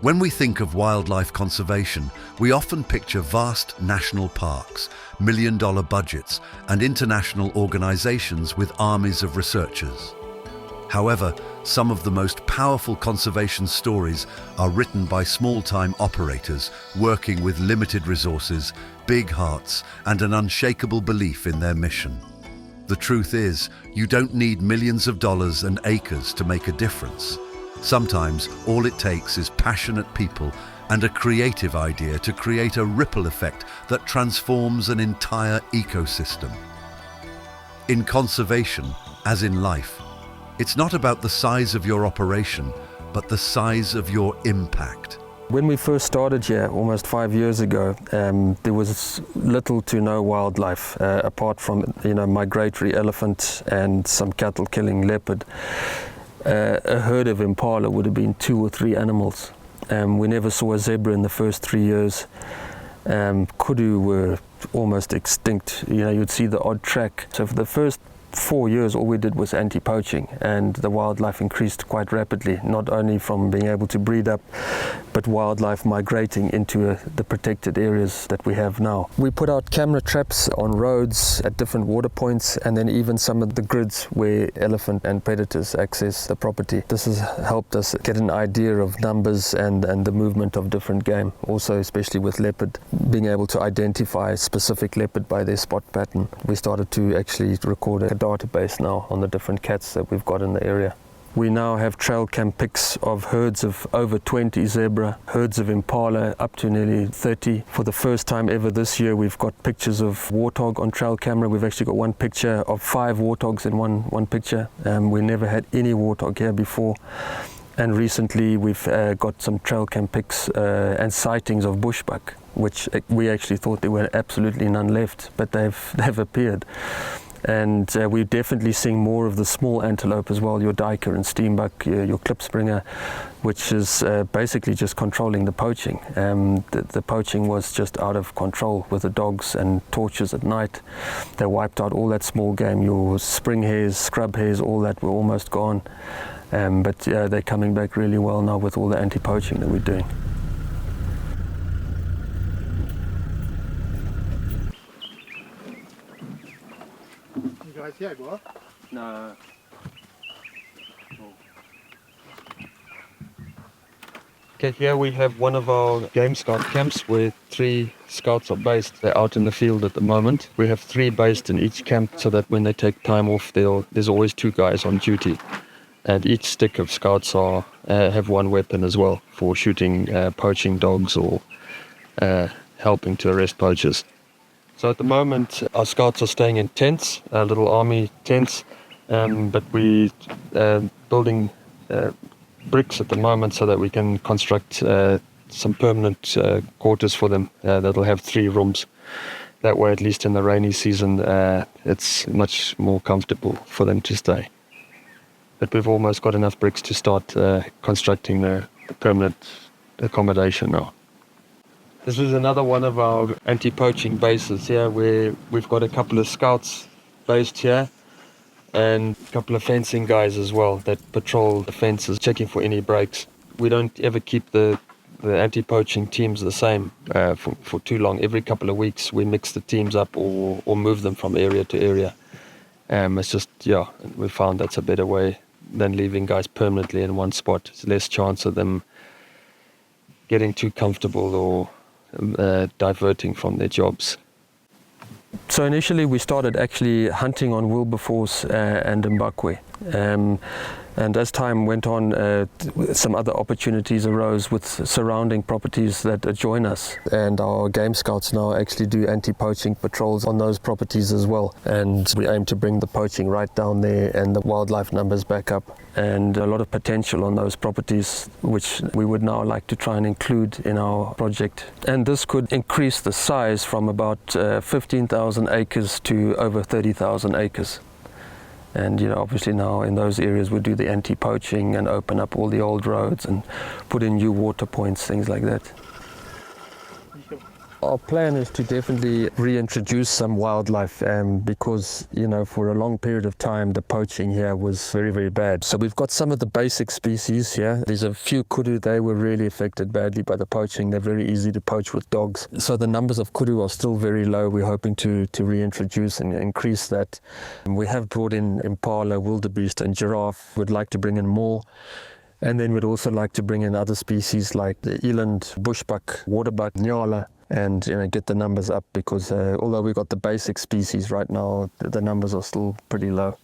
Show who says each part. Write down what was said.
Speaker 1: When we think of wildlife conservation, we often picture vast national parks, million-dollar budgets, and international organizations with armies of researchers. However, some of the most powerful conservation stories are written by small-time operators working with limited resources, big hearts, and an unshakable belief in their mission. The truth is, you don't need millions of dollars and acres to make a difference. Sometimes all it takes is passionate people and a creative idea to create a ripple effect that transforms an entire ecosystem. In conservation, as in life, it's not about the size of your operation, but the size of your impact.
Speaker 2: When we first started here, almost 5 years ago, there was little to no wildlife, apart from migratory elephant and some cattle-killing leopard. A herd of impala would have been 2 or 3 animals. We never saw a zebra in the first 3 years. Kudu were almost extinct. You'd see the odd track. So for the first 4 years, all we did was anti-poaching, and the wildlife increased quite rapidly, not only from being able to breed up, but wildlife migrating into the protected areas that we have now. We put out camera traps on roads at different water points, and then even some of the grids where elephant and predators access the property. This has helped us get an idea of numbers and the movement of different game. Also, especially with leopard, being able to identify specific leopard by their spot pattern. We started to actually record a database now on the different cats that we've got in the area. We now have trail cam pics of herds of over 20 zebra, herds of impala up to nearly 30. For the first time ever this year, we've got pictures of warthog on trail camera. We've actually got one picture of 5 warthogs in one picture. We never had any warthog here before. And recently we've got some trail cam pics and sightings of bushbuck, which we actually thought there were absolutely none left, but they've appeared. And we're definitely seeing more of the small antelope as well, your duiker and steenbuck, your klipspringer, which is basically just controlling the poaching. The poaching was just out of control with the dogs and torches at night. They wiped out all that small game. Your spring hares, scrub hares, all that were almost gone. But they're coming back really well now with all the anti-poaching that we're doing. No. Okay, here we have one of our game scout camps where 3 scouts are based. They're out in the field at the moment. We have 3 based in each camp so that when they take time off, there's always 2 guys on duty. And each stick of scouts have one weapon as well for shooting poaching dogs or helping to arrest poachers. So at the moment, our scouts are staying in tents, little army tents, but we're building bricks at the moment so that we can construct some permanent quarters for them that'll have 3 rooms. That way, at least in the rainy season, it's much more comfortable for them to stay. But we've almost got enough bricks to start constructing the permanent accommodation now. This is another one of our anti-poaching bases here where we've got a couple of scouts based here and a couple of fencing guys as well that patrol the fences, checking for any breaks. We don't ever keep the anti-poaching teams the same for too long. Every couple of weeks we mix the teams up or move them from area to area. It's just, we found that's a better way than leaving guys permanently in one spot. It's less chance of them getting too comfortable or diverting from their jobs. So initially we started actually hunting on wilberforce and mbakwe. And as time went on, some other opportunities arose with surrounding properties that adjoin us. And our game scouts now actually do anti-poaching patrols on those properties as well. And we aim to bring the poaching right down there and the wildlife numbers back up. And a lot of potential on those properties, which we would now like to try and include in our project. And this could increase the size from about 15,000 acres to over 30,000 acres. And obviously now in those areas we do the anti-poaching and open up all the old roads and put in new water points, things like that. Our plan is to definitely reintroduce some wildlife because, for a long period of time, the poaching here was very, very bad. So we've got some of the basic species here. There's a few kudu. They were really affected badly by the poaching. They're very easy to poach with dogs. So the numbers of kudu are still very low. We're hoping to reintroduce and increase that. We have brought in impala, wildebeest and giraffe. We'd like to bring in more. And then we'd also like to bring in other species like the eland, bushbuck, waterbuck, nyala, and get the numbers up because although we've got the basic species right now, the numbers are still pretty low.